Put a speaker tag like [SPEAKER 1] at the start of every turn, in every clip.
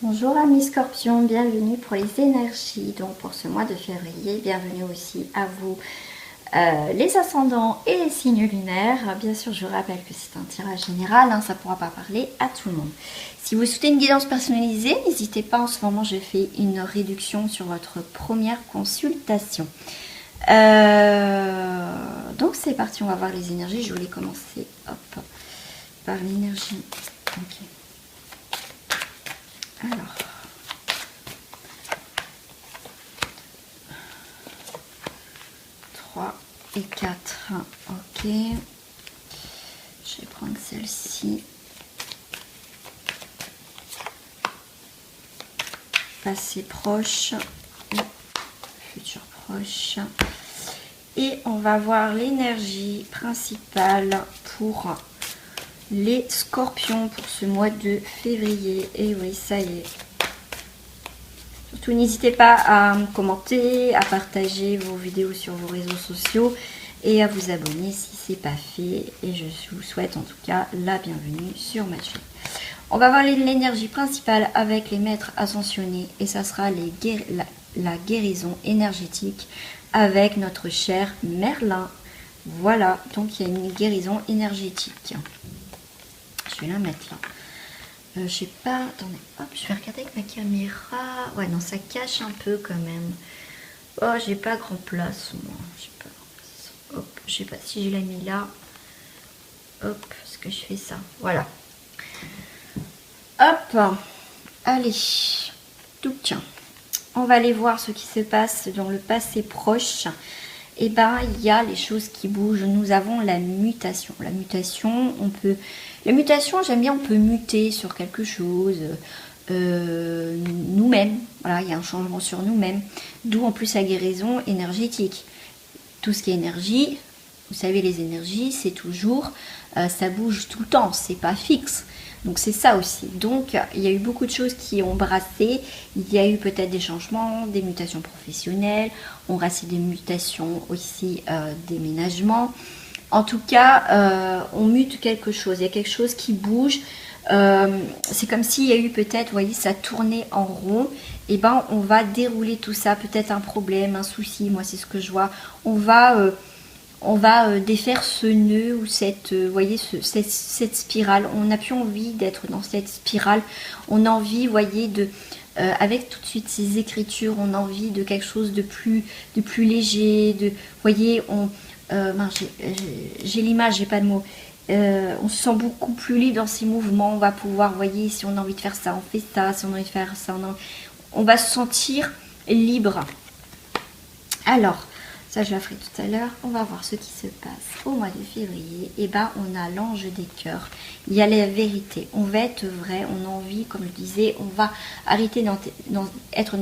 [SPEAKER 1] Bonjour amis scorpions, bienvenue pour les énergies, donc pour ce mois de février, bienvenue aussi à vous les ascendants et les signes lunaires. Bien sûr je vous rappelle que c'est un tirage général, ça ne pourra pas parler à tout le monde. Si vous souhaitez une guidance personnalisée, n'hésitez pas, en ce moment je fais une réduction sur votre première consultation. Donc c'est parti, on va voir les énergies, je voulais commencer par l'énergie. Ok. Alors, 3 et 4, ok. Je vais prendre celle-ci. Passé proche et futur proche. Et on va voir l'énergie principale pour les scorpions pour ce mois de février. Et oui, ça y est. Surtout, n'hésitez pas à commenter, à partager vos vidéos sur vos réseaux sociaux et à vous abonner si ce n'est pas fait. Et je vous souhaite en tout cas la bienvenue sur ma chaîne. On va voir l'énergie principale avec les maîtres ascensionnés et ça sera la guérison énergétique avec notre cher Merlin. Voilà, donc il y a une guérison énergétique. Je vais la mettre là. Je sais pas, attendez, hop, je vais regarder avec ma caméra. Ouais, non, ça cache un peu quand même. Oh, j'ai pas grand place, moi. Hop, je sais pas si je l'ai mis là. Hop, est-ce que je fais ça? Voilà. Hop, allez. Donc, tiens, on va aller voir ce qui se passe dans le passé proche. Et ben, il y a les choses qui bougent. Nous avons la mutation. La mutation, la mutation, j'aime bien, on peut muter sur quelque chose, nous-mêmes. Voilà, il y a un changement sur nous-mêmes. D'où en plus la guérison énergétique. Tout ce qui est énergie, vous savez, les énergies, c'est toujours, ça bouge tout le temps, c'est pas fixe. Donc c'est ça aussi. Donc il y a eu beaucoup de choses qui ont brassé. Il y a eu peut-être des changements, des mutations professionnelles, on brassé des mutations aussi, déménagement. En tout cas, on mute quelque chose. Il y a quelque chose qui bouge. C'est comme s'il y a eu peut-être, vous voyez, ça tournait en rond. Et ben, on va dérouler tout ça. Peut-être un problème, un souci. Moi, c'est ce que je vois. On va défaire ce nœud ou cette, voyez, cette spirale. On n'a plus envie d'être dans cette spirale. On a envie, voyez, avec tout de suite ces écritures, on a envie de quelque chose de plus léger. Voyez, j'ai l'image, j'ai pas de mots. On se sent beaucoup plus libre dans ces mouvements. On va pouvoir, voyez, si on a envie de faire ça, on fait ça. Si on a envie de faire ça, on va se sentir libre. Alors, ça je la ferai tout à l'heure. On va voir ce qui se passe au mois de février. Et ben, on a l'ange des cœurs. Il y a la vérité. On va être vrai. On a envie, comme je disais, on va arrêter d'être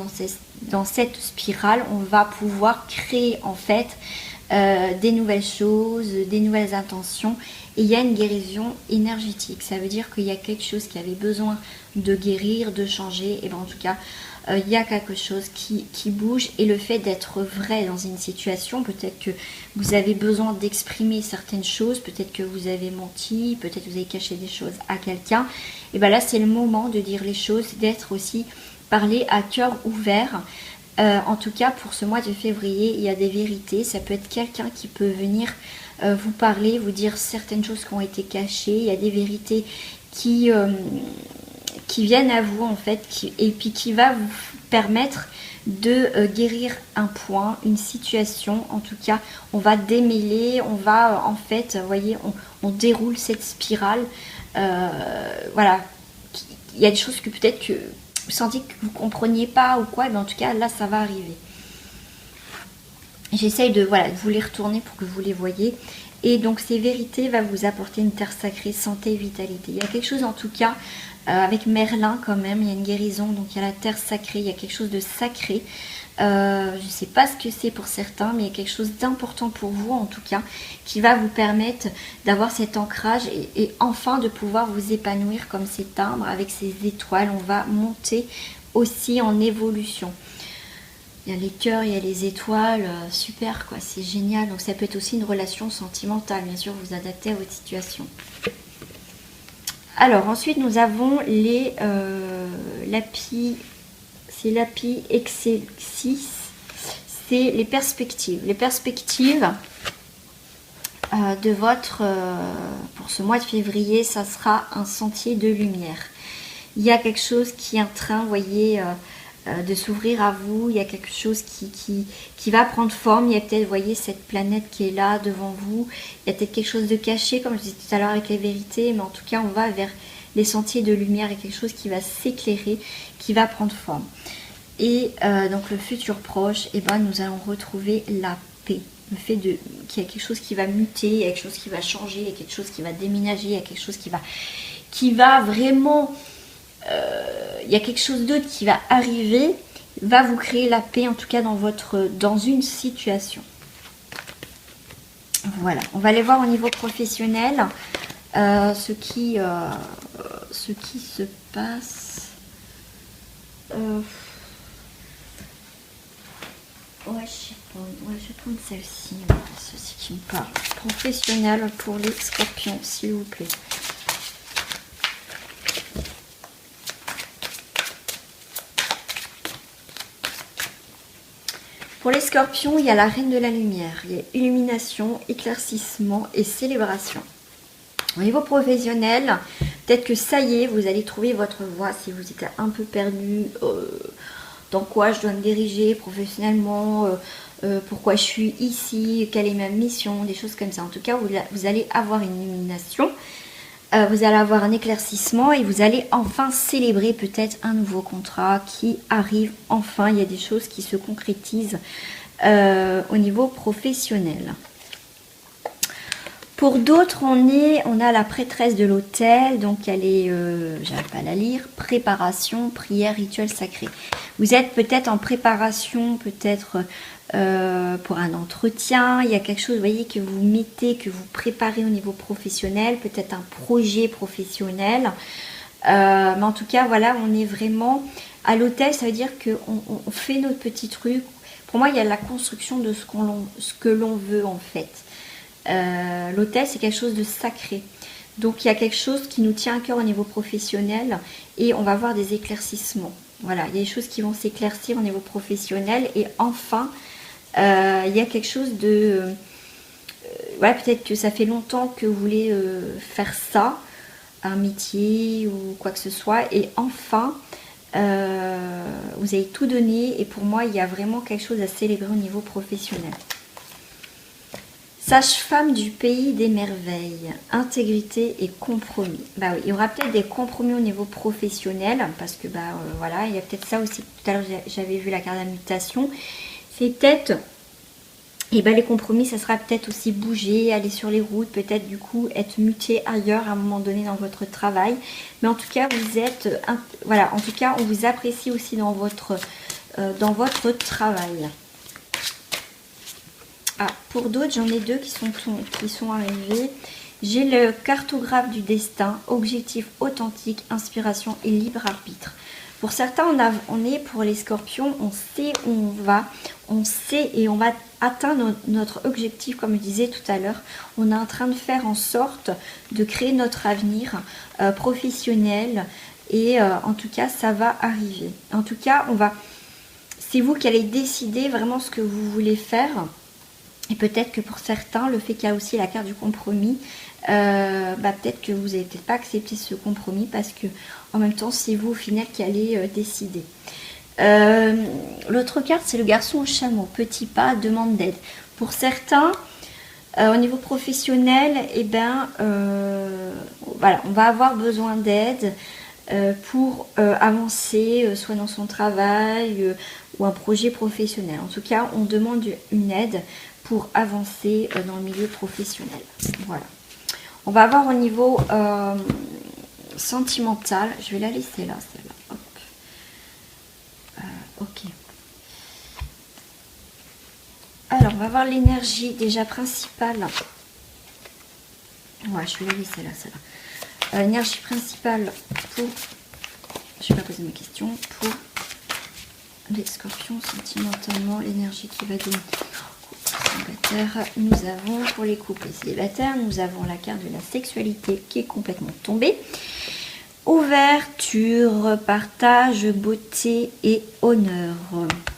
[SPEAKER 1] dans cette spirale. On va pouvoir créer en fait des nouvelles choses, des nouvelles intentions. Et il y a une guérison énergétique. Ça veut dire qu'il y a quelque chose qui avait besoin de guérir, de changer. Et ben, en tout cas, il y a quelque chose qui bouge. Et le fait d'être vrai dans une situation, peut-être que vous avez besoin d'exprimer certaines choses, peut-être que vous avez menti, peut-être que vous avez caché des choses à quelqu'un. Et bien là, c'est le moment de dire les choses, d'être aussi parler à cœur ouvert. En tout cas, pour ce mois de février, il y a des vérités. Ça peut être quelqu'un qui peut venir vous parler, vous dire certaines choses qui ont été cachées. Il y a des vérités qui viennent à vous en fait, et puis qui va vous permettre de guérir un point, une situation. En tout cas, on va démêler, on va en fait, vous voyez, on déroule cette spirale. Voilà, il y a des choses que peut-être que vous sentiez que vous ne compreniez pas ou quoi, mais en tout cas là ça va arriver. J'essaye de vous les retourner pour que vous les voyez. Et donc ces vérités vont vous apporter une terre sacrée, santé, vitalité. Il y a quelque chose en tout cas avec Merlin quand même, il y a une guérison, donc il y a la terre sacrée, il y a quelque chose de sacré. Je ne sais pas ce que c'est pour certains, mais il y a quelque chose d'important pour vous en tout cas, qui va vous permettre d'avoir cet ancrage et enfin de pouvoir vous épanouir comme cet arbre avec ses étoiles. On va monter aussi en évolution. Il y a les cœurs, il y a les étoiles, super quoi, c'est génial. Donc ça peut être aussi une relation sentimentale, bien sûr, vous adaptez à votre situation. Alors, ensuite, nous avons les lapis. C'est lapis Excelsis. C'est les perspectives. Les perspectives de votre... pour ce mois de février, ça sera un sentier de lumière. Il y a quelque chose qui est en train, vous voyez, de s'ouvrir à vous. Il y a quelque chose qui va prendre forme. Il y a peut-être, vous voyez, cette planète qui est là devant vous. Il y a peut-être quelque chose de caché, comme je disais tout à l'heure avec les vérités. Mais en tout cas, on va vers les sentiers de lumière et quelque chose qui va s'éclairer, qui va prendre forme. Et donc le futur proche, eh ben, nous allons retrouver la paix. Le fait qu'il y a quelque chose qui va muter, il y a quelque chose qui va changer, il y a quelque chose qui va déménager, il y a quelque chose qui va vraiment... il y a quelque chose d'autre qui va arriver, va vous créer la paix, en tout cas dans une situation. Voilà, on va aller voir au niveau professionnel ce qui se passe. Ouais, je vais prendre celle-ci. Ceci qui me parle. Professionnel pour les scorpions, s'il vous plaît. Pour les scorpions, il y a la reine de la lumière. Il y a illumination, éclaircissement et célébration. Au niveau professionnel, peut-être que ça y est, vous allez trouver votre voie si vous êtes un peu perdu. Dans quoi je dois me diriger professionnellement, pourquoi je suis ici, quelle est ma mission, des choses comme ça. En tout cas, vous allez avoir une illumination, vous allez avoir un éclaircissement et vous allez enfin célébrer peut-être un nouveau contrat qui arrive enfin. Il y a des choses qui se concrétisent au niveau professionnel. Pour d'autres, on a la prêtresse de l'autel, donc elle est, j'arrive pas à la lire, préparation, prière, rituel sacré. Vous êtes peut-être en préparation, peut-être pour un entretien, il y a quelque chose, vous voyez, que vous mettez, que vous préparez au niveau professionnel, peut-être un projet professionnel. Mais en tout cas, voilà, on est vraiment à l'autel, ça veut dire qu'on fait notre petit truc. Pour moi, il y a la construction de ce que l'on veut en fait. L'autel, c'est quelque chose de sacré. Donc, il y a quelque chose qui nous tient à cœur au niveau professionnel et on va avoir des éclaircissements. Voilà, il y a des choses qui vont s'éclaircir au niveau professionnel et enfin, il y a quelque chose de... ouais, peut-être que ça fait longtemps que vous voulez faire ça, un métier ou quoi que ce soit et enfin, vous avez tout donné et pour moi, il y a vraiment quelque chose à célébrer au niveau professionnel. Sage-femme du pays des merveilles, intégrité et compromis. Bah oui, il y aura peut-être des compromis au niveau professionnel, parce que voilà, il y a peut-être ça aussi. Tout à l'heure, j'avais vu la carte de la mutation. C'est peut-être, et les compromis, ça sera peut-être aussi bouger, aller sur les routes, peut-être du coup être muté ailleurs à un moment donné dans votre travail. Mais en tout cas, vous êtes, voilà, en tout cas, on vous apprécie aussi dans votre travail. Ah, pour d'autres, j'en ai deux qui sont arrivés. J'ai le cartographe du destin, objectif authentique, inspiration et libre arbitre. Pour certains, on est pour les scorpions, on sait où on va, on sait et on va atteindre notre objectif, comme je disais tout à l'heure. On est en train de faire en sorte de créer notre avenir professionnel et en tout cas, ça va arriver. En tout cas, c'est vous qui allez décider vraiment ce que vous voulez faire. Et peut-être que pour certains, le fait qu'il y a aussi la carte du compromis, peut-être que vous n'avez peut-être pas accepté ce compromis parce que en même temps, c'est vous au final qui allez décider. L'autre carte, c'est le garçon au chameau. Petit pas, demande d'aide. Pour certains, au niveau professionnel, voilà, on va avoir besoin d'aide pour avancer, soit dans son travail ou un projet professionnel. En tout cas, on demande une aide pour avancer dans le milieu professionnel. Voilà. On va avoir au niveau sentimental. Je vais la laisser là, celle-là. Hop. Ok. Alors, on va voir l'énergie déjà principale. Ouais, je vais la laisser là, celle-là. L'énergie principale pour... Je vais pas poser mes questions. Pour les scorpions, sentimentalement, l'énergie qui va donner... célibataires, nous avons, pour les couples célibataires, nous avons la carte de la sexualité qui est complètement tombée. Ouverture, partage, beauté et honneur.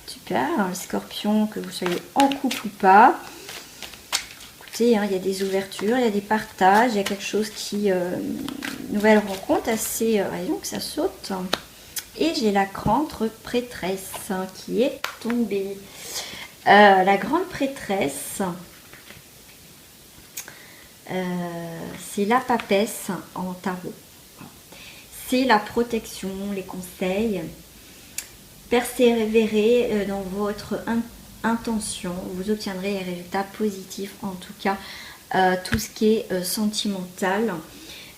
[SPEAKER 1] Super, alors, le scorpion, que vous soyez en couple ou pas. Écoutez, hein, il y a des ouvertures, il y a des partages, il y a quelque chose qui... nouvelle rencontre assez... donc ça saute. Et j'ai la grande prêtresse qui est tombée. La grande prêtresse, c'est la papesse en tarot. C'est la protection, les conseils. Persévérez dans votre intention. Vous obtiendrez les résultats positifs. En tout cas, tout ce qui est sentimental.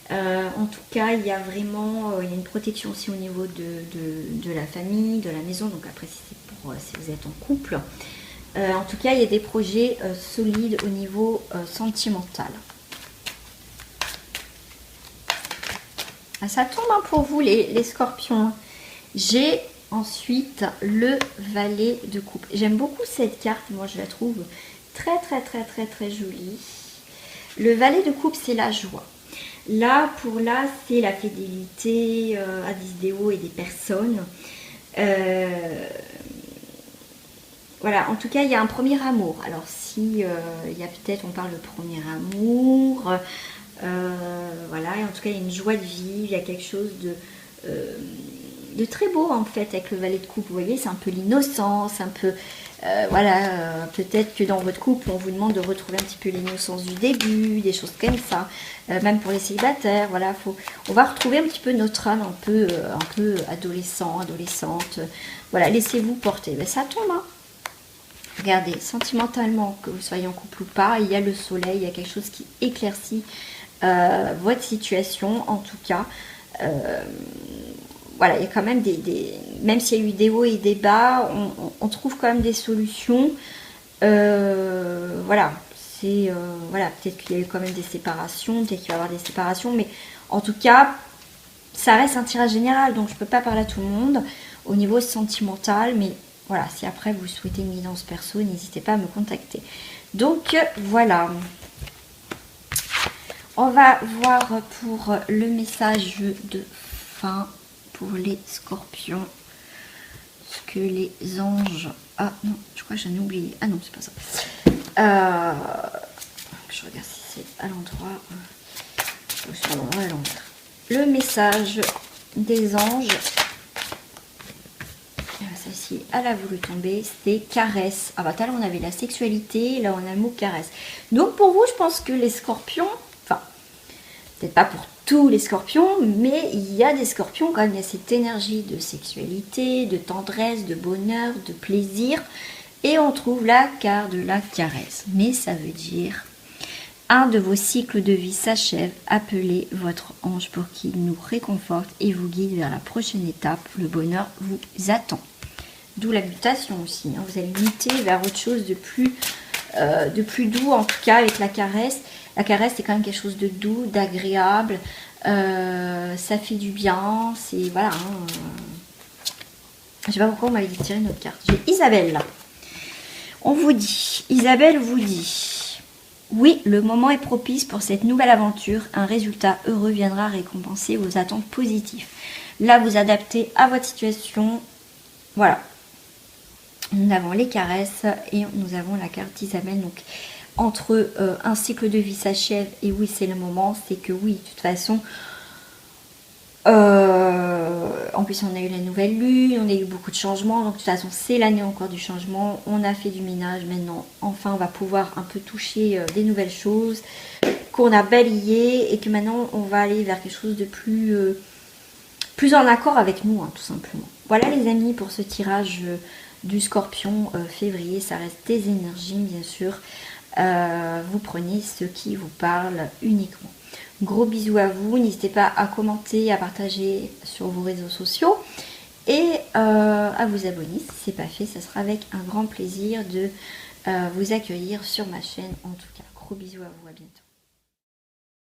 [SPEAKER 1] En tout cas, il y a vraiment il y a une protection aussi au niveau de la famille, de la maison. Donc après, si c'est pour si vous êtes en couple. En tout cas, il y a des projets solides au niveau sentimental. Ah, ça tombe hein, pour vous les scorpions. J'ai ensuite le valet de coupe. J'aime beaucoup cette carte, moi je la trouve très jolie. Le valet de coupe, c'est la joie. Là, c'est la fidélité à des idéaux et des personnes. Voilà, en tout cas, il y a un premier amour. Alors, si il y a peut-être, on parle de premier amour... voilà, et en tout cas il y a une joie de vivre, il y a quelque chose de très beau en fait avec le valet de coupe. Vous voyez, c'est un peu l'innocence, un peu voilà, peut-être que dans votre couple on vous demande de retrouver un petit peu l'innocence du début, des choses comme ça, même pour les célibataires. Voilà, on va retrouver un petit peu notre âme un peu adolescent, adolescente. Voilà, laissez-vous porter. Ben, ça tombe hein. Regardez, sentimentalement, que vous soyez en couple ou pas, il y a le soleil, il y a quelque chose qui éclaircit votre situation, en tout cas. Voilà, il y a quand même même s'il y a eu des hauts et des bas, on trouve quand même des solutions. Voilà, voilà, peut-être qu'il y a eu quand même des séparations, peut-être qu'il va y avoir des séparations, mais en tout cas, ça reste un tirage général, donc je ne peux pas parler à tout le monde au niveau sentimental, mais voilà, si après vous souhaitez une guidance perso, n'hésitez pas à me contacter. Donc voilà. On va voir pour le message de fin pour les scorpions. Ce que les anges... Ah non, je crois que j'en ai oublié. Ah non, c'est pas ça. Je regarde si c'est à l'endroit. À l'endroit, à l'envers. Le message des anges. Celle-ci, elle a voulu tomber, c'était caresse. Ah bah tout à l'heure on avait la sexualité, là on a le mot caresse. Donc pour vous, je pense que les scorpions, enfin, peut-être pas pour tous les scorpions, mais il y a des scorpions quand même, il y a cette énergie de sexualité, de tendresse, de bonheur, de plaisir. Et on trouve la carte de la caresse. Mais ça veut dire, un de vos cycles de vie s'achève, appelez votre ange pour qu'il nous réconforte et vous guide vers la prochaine étape. Le bonheur vous attend. D'où la mutation aussi. Hein. Vous allez muter vers autre chose de plus doux, en tout cas avec la caresse. La caresse, c'est quand même quelque chose de doux, d'agréable. Ça fait du bien. C'est voilà. Hein, je sais pas pourquoi on m'avait dit de tirer une autre carte. J'ai Isabelle là. On vous dit, Isabelle vous dit, oui, le moment est propice pour cette nouvelle aventure. Un résultat heureux viendra récompenser vos attentes positives. Là, vous adaptez à votre situation. Voilà. Nous avons les caresses et nous avons la carte d'Isabelle. Donc, entre un cycle de vie s'achève et oui, c'est le moment, c'est que oui, de toute façon, en plus, on a eu la nouvelle lune, on a eu beaucoup de changements. Donc, de toute façon, c'est l'année encore du changement. On a fait du ménage maintenant. Enfin, on va pouvoir un peu toucher des nouvelles choses qu'on a balayées et que maintenant, on va aller vers quelque chose de plus en accord avec nous, hein, tout simplement. Voilà, les amis, pour ce tirage du scorpion février. Ça reste des énergies, bien sûr. Vous prenez ce qui vous parle uniquement. Gros bisous à vous. N'hésitez pas à commenter, à partager sur vos réseaux sociaux et à vous abonner si ce n'est pas fait. Ça sera avec un grand plaisir de vous accueillir sur ma chaîne. En tout cas, gros bisous à vous. À bientôt.